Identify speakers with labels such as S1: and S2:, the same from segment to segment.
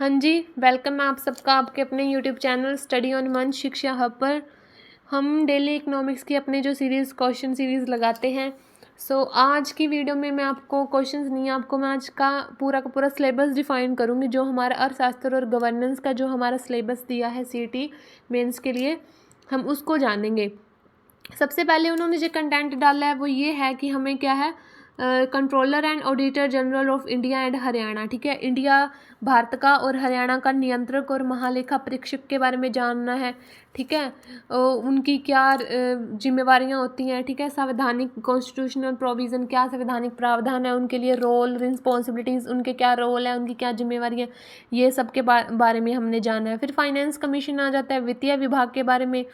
S1: हाँ जी, वेलकम है आप सबका आपके अपने यूट्यूब चैनल स्टडी ऑन मंच शिक्षा हब पर। हम डेली इकोनॉमिक्स की अपने जो क्वेश्चन सीरीज़ लगाते हैं। आज की वीडियो में मैं आपको क्वेश्चंस नहीं, आपको मैं आज का पूरा सिलेबस डिफाइन करूँगी, जो हमारा अर्थशास्त्र और गवर्नेंस का जो हमारा सिलेबस दिया है सीईटी मेंस के लिए, हम उसको जानेंगे। सबसे पहले उन्होंने जो कंटेंट डाला है वो ये है कि हमें क्या है, controller and auditor general of India and Haryana. ठीक है, इंडिया भारत का और हरियाणा का नियंत्रक और महालेखा परीक्षक के बारे में जानना है। ठीक है, उनकी क्या जिम्मेवारियां होती हैं। ठीक है, संवैधानिक कॉन्स्टिट्यूशनल प्रोविज़न, क्या संवैधानिक प्रावधान है उनके लिए, रोल रिस्पॉन्सिबिलिटीज़, उनके क्या रोल है, उनकी क्या जिम्मेवारियाँ, ये सब के बारे में हमने जाना है। फिर फाइनेंस कमीशन आ जाता है, वित्तीय विभाग के बारे में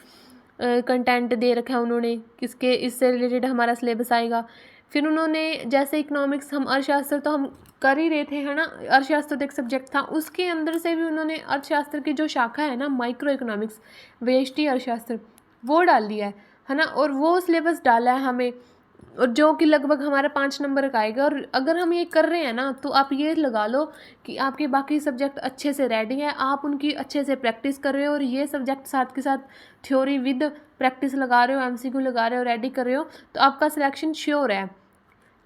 S1: कंटेंट दे रखा है उन्होंने, किसके इससे रिलेटेड हमारा सिलेबस आएगा। फिर उन्होंने जैसे इकोनॉमिक्स, हम अर्थशास्त्र तो हम कर ही रहे थे, है ना, अर्थशास्त्र तो एक सब्जेक्ट था, उसके अंदर से भी उन्होंने अर्थशास्त्र की जो शाखा है ना, माइक्रो इकोनॉमिक्स, व्यष्टि अर्थशास्त्र, वो डाल दिया है ना, और वो सिलेबस डाला है हमें, और जो कि लगभग हमारा 5 नंबर का आएगा। और अगर हम ये कर रहे हैं ना, तो आप ये लगा लो कि आपके बाकी सब्जेक्ट अच्छे से रेडी है, आप उनकी अच्छे से प्रैक्टिस कर रहे हो, और ये सब्जेक्ट साथ के साथ थ्योरी विद प्रैक्टिस लगा रहे हो, एमसीक्यू लगा रहे हो, रेडी कर रहे हो, तो आपका सिलेक्शन श्योर है।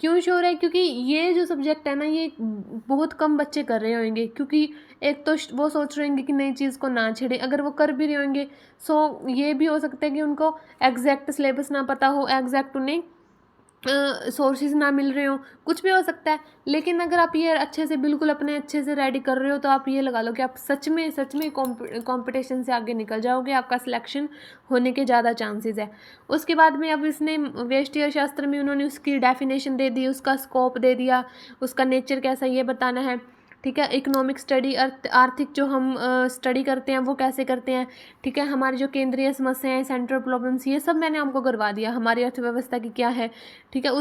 S1: क्यों श्योर है? क्योंकि ये जो सब्जेक्ट है ना, ये बहुत कम बच्चे कर रहे होंगे, क्योंकि एक तो वो सोच रहे होंगे कि नई चीज़ को ना छेड़े, अगर वो कर भी रहे होंगे ये भी हो सकता है कि उनको एग्जैक्ट सिलेबस ना पता हो, एग्जैक्ट उन्हें सोर्सेज ना मिल रहे हो, कुछ भी हो सकता है। लेकिन अगर आप ये अच्छे से बिल्कुल अपने अच्छे से रेडी कर रहे हो, तो आप ये लगा लो कि आप सच में कंपटीशन से आगे निकल जाओगे, आपका सिलेक्शन होने के ज़्यादा चांसेस है। उसके बाद में अब इसने व्यष्टि अर्थशास्त्र में उन्होंने उसकी डेफिनेशन दे दी, उसका स्कोप दे दिया, उसका नेचर कैसा ये बताना है। ठीक है, इकोनॉमिक स्टडी, आर्थिक जो हम स्टडी करते हैं वो कैसे करते हैं। ठीक है, हमारी जो केंद्रीय समस्याएं, सेंट्रल प्रॉब्लम्स, ये सब मैंने आपको करवा दिया, हमारी अर्थव्यवस्था की क्या है। ठीक है,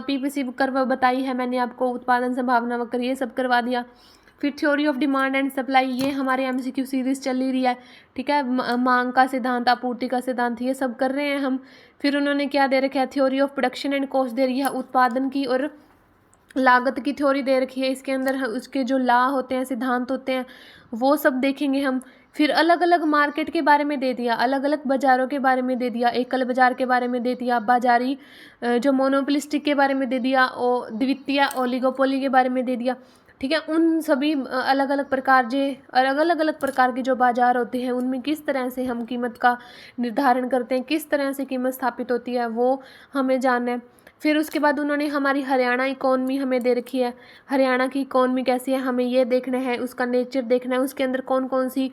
S1: पीपीसी कर बताई है मैंने आपको, उत्पादन संभावना वक्र, ये सब करवा दिया। फिर theory of demand and supply, ये हमारे एमसीक्यू सीरीज चल ही रही है। ठीक है, मांग का सिद्धांत, आपूर्ति का सिद्धांत, ये सब कर रहे हैं हम। फिर उन्होंने क्या दे रखा है, theory of production and cost दे रही है, उत्पादन की और लागत की थ्योरी दे रखी है। इसके अंदर उसके जो लॉ होते हैं, सिद्धांत होते हैं, वो सब देखेंगे हम। फिर अलग अलग मार्केट के बारे में दे दिया, अलग अलग बाज़ारों के बारे में दे दिया, एकल बाज़ार के बारे में दे दिया, बाजारी जो मोनोपोलिस्टिक के बारे में दे दिया, और द्वितीय ओलिगोपोली के बारे में दे दिया। ठीक है, उन सभी अलग अलग प्रकार के जो बाज़ार होते हैं, उनमें किस तरह से हम कीमत का निर्धारण करते हैं, किस तरह से कीमत स्थापित होती है, वो हमें जानना है। फिर उसके बाद उन्होंने हमारी हरियाणा इकॉनमी हमें दे रखी है, हरियाणा की इकॉनमी कैसी है हमें ये देखना है, उसका नेचर देखना है, उसके अंदर कौन कौन सी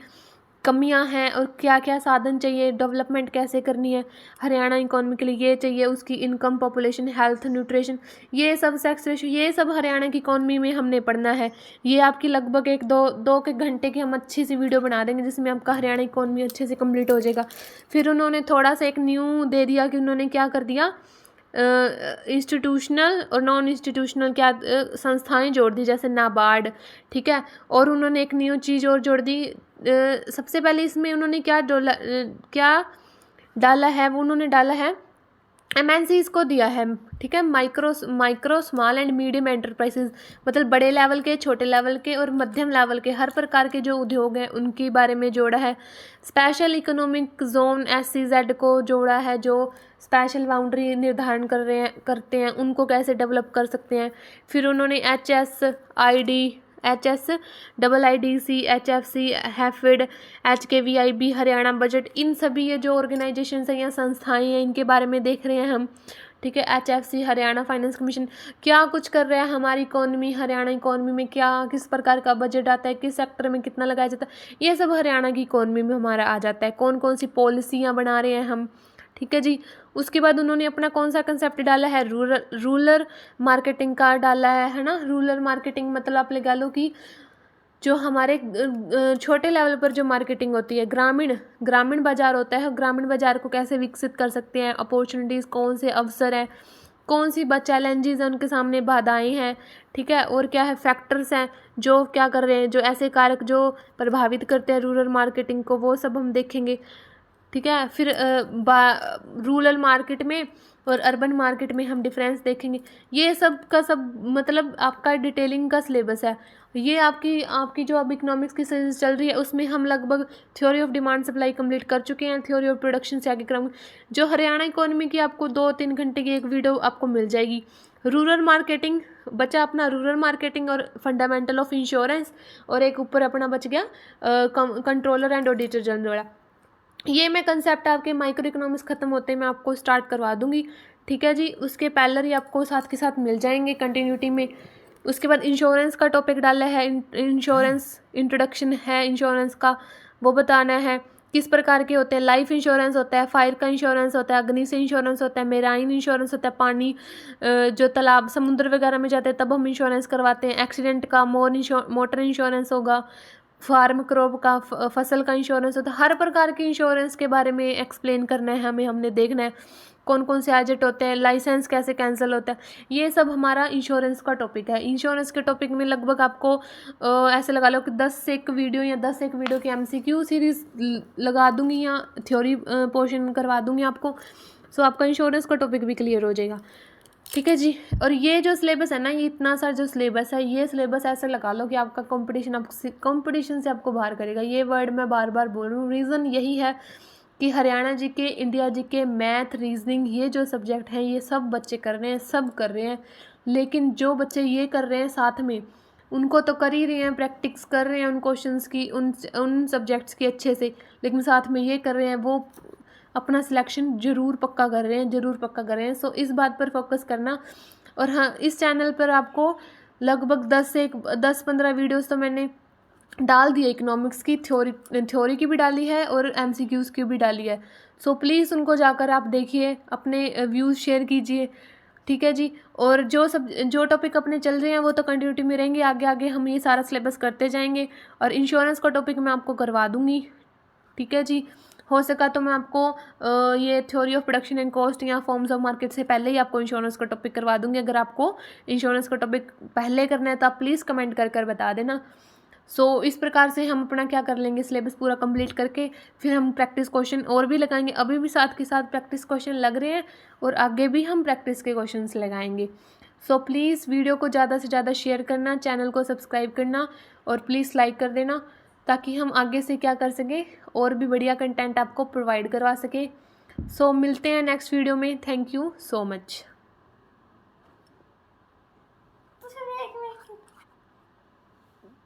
S1: कमियां हैं और क्या क्या साधन चाहिए, डेवलपमेंट कैसे करनी है हरियाणा इकॉनमी के लिए, ये चाहिए, उसकी इनकम, पॉपुलेशन, हेल्थ, न्यूट्रिशन, ये सब, सेक्स रेशो, ये सब हरियाणा की इकॉनमी में हमने पढ़ना है। ये आपकी लगभग एक दो के घंटे की हम अच्छी सी वीडियो बना देंगे, जिसमें आपका हरियाणा इकॉनमी अच्छे से कंप्लीट हो जाएगा। फिर उन्होंने थोड़ा सा एक न्यू दे दिया कि उन्होंने क्या कर दिया, इंस्टीट्यूशनल और नॉन इंस्टीट्यूशनल क्या संस्थाएं जोड़ दी, जैसे नाबार्ड। ठीक है, और उन्होंने एक न्यू चीज़ और जोड़ दी। सबसे पहले इसमें उन्होंने क्या डाला है, वो उन्होंने डाला है एमएनसीज को दिया है। ठीक है, micro small and medium enterprises, मतलब बड़े लेवल के, छोटे लेवल के और मध्यम लेवल के, हर प्रकार के जो उद्योग हैं उनके बारे में जोड़ा है। स्पेशल इकोनॉमिक जोन SEZ को जोड़ा है, जो स्पेशल बाउंड्री निर्धारण करते हैं, उनको कैसे डेवलप कर सकते हैं। फिर उन्होंने HSIIDC, HFC, HAFED, HKVIB, Haryana budget, इन सभी ये जो ऑर्गेनाइजेशन हैं या संस्थाएं हैं, इनके बारे में देख रहे हैं हम। ठीक है, HFC, हरियाणा फाइनेंस कमीशन, क्या कुछ कर रहा है हमारी इकॉनमी, हरियाणा इकॉनमी में क्या किस प्रकार का बजट आता है, किस सेक्टर में कितना लगाया जाता है, ये सब हरियाणा की इकॉनमी में हमारा आ जाता है। कौन कौन सी पॉलिसियाँ बना रहे हैं हम। ठीक है जी, उसके बाद उन्होंने अपना कौन सा कंसेप्ट डाला है, रूरल मार्केटिंग का डाला है ना। रूरल मार्केटिंग मतलब आप लगा लो कि जो हमारे छोटे लेवल पर जो मार्केटिंग होती है, ग्रामीण बाजार होता है, ग्रामीण बाजार को कैसे विकसित कर सकते हैं, अपॉर्चुनिटीज़, कौन से अवसर हैं, कौन सी चैलेंजेस हैं, उनके सामने बाधाएं हैं। ठीक है, और क्या है, फैक्टर्स हैं जो क्या कर रहे हैं, जो ऐसे कारक जो प्रभावित करते हैं रूरल मार्केटिंग को, वो सब हम देखेंगे। ठीक है। फिर रूरल मार्केट में और अर्बन मार्केट में हम डिफरेंस देखेंगे। ये सब का सब मतलब आपका डिटेलिंग का सिलेबस है। ये आपकी जो अब इकोनॉमिक्स की सीरीज चल रही है उसमें हम लगभग theory of demand supply complete कर चुके हैं। थ्योरी ऑफ प्रोडक्शन से आगे क्रम जो हरियाणा इकोनॉमी की आपको 2-3 घंटे की एक वीडियो आपको मिल जाएगी। रूरल मार्केटिंग बचा अपना, रूरल मार्केटिंग और फंडामेंटल ऑफ इंश्योरेंस, और एक ऊपर अपना बच गया कंट्रोलर एंड ऑडिटर जनरल वाला। ये मैं कंसेप्ट आपके माइक्रो इकोनॉमिक्स ख़त्म होते मैं आपको स्टार्ट करवा दूंगी, ठीक है जी। उसके पैरेलल ही आपको साथ के साथ मिल जाएंगे कंटिन्यूटी में। उसके बाद इंश्योरेंस का टॉपिक डाला है, इंश्योरेंस इंट्रोडक्शन है इंश्योरेंस का, वो बताना है किस प्रकार के होते हैं। लाइफ इंश्योरेंस होता है, फायर का इंश्योरेंस होता है, अग्नि से इंश्योरेंस होता है, मेराइन इंश्योरेंस होता है, पानी जो तालाब समुद्र वगैरह में जाते हैं तब हम इंश्योरेंस करवाते हैं। एक्सीडेंट का मोटर इंश्योरेंस होगा, फार्म क्रॉप का फसल का इंश्योरेंस होता है। हर प्रकार के इंश्योरेंस के बारे में एक्सप्लेन करना है हमने देखना है कौन कौन से एजेट होते हैं, लाइसेंस कैसे कैंसिल होता है, ये सब हमारा इंश्योरेंस का टॉपिक है। इंश्योरेंस के टॉपिक में लगभग आपको ऐसे लगा लो कि 10 से एक वीडियो या 10 एक वीडियो की MCQ सीरीज़ लगा दूंगी या थ्योरी पोर्शन करवा दूंगी आपको। सो आपका इंश्योरेंस का टॉपिक भी क्लियर हो जाएगा, ठीक है जी। और ये जो सिलेबस है ना, ये इतना सारा जो सिलेबस है, ये सिलेबस ऐसे लगा लो कि आपका कंपटीशन से आपको बाहर करेगा। ये वर्ड मैं बार बार बोल रही हूँ, रीज़न यही है कि हरियाणा जी के, इंडिया जी के मैथ, रीजनिंग, ये जो सब्जेक्ट हैं ये सब बच्चे कर रहे हैं, सब कर रहे हैं। लेकिन जो बच्चे ये कर रहे हैं साथ में, उनको तो कर ही रहे हैं, प्रैक्टिस कर रहे हैं उन क्वेश्चंस की, उन सब्जेक्ट्स की अच्छे से, लेकिन साथ में ये कर रहे हैं, वो अपना सिलेक्शन ज़रूर पक्का कर रहे हैं, ज़रूर पक्का कर रहे हैं। सो इस बात पर फोकस करना। और हाँ, इस चैनल पर आपको लगभग 10-15 वीडियोस तो मैंने डाल दिए इकोनॉमिक्स की, थ्योरी की भी डाली है और MCQs की भी डाली है। सो प्लीज़ उनको जाकर आप देखिए, अपने व्यूज़ शेयर कीजिए, ठीक है जी। और जो टॉपिक अपने चल रहे हैं वो तो कंटिन्यूटी में रहेंगे, आगे आगे हम ये सारा सिलेबस करते जाएंगे। और इंश्योरेंस का टॉपिक मैं आपको करवा दूँगी, ठीक है जी। हो सका तो मैं आपको ये theory of production and cost या फॉर्म्स ऑफ मार्केट से पहले ही आपको इंश्योरेंस का टॉपिक करवा दूंगी। अगर आपको इंश्योरेंस का टॉपिक पहले करना है तो आप प्लीज़ कमेंट कर बता देना। सो इस प्रकार से हम अपना क्या कर लेंगे, सिलेबस पूरा कंप्लीट करके फिर हम प्रैक्टिस क्वेश्चन और भी लगाएंगे। अभी भी साथ के साथ प्रैक्टिस क्वेश्चन लग रहे हैं और आगे भी हम प्रैक्टिस के क्वेश्चन लगाएंगे। सो प्लीज़ वीडियो को ज़्यादा से ज़्यादा शेयर करना, चैनल को सब्सक्राइब करना और प्लीज़ लाइक कर देना, ताकि हम आगे से क्या कर सकें, और भी बढ़िया कंटेंट आपको प्रोवाइड करवा सकें। सो मिलते हैं नेक्स्ट वीडियो में। Thank you so much.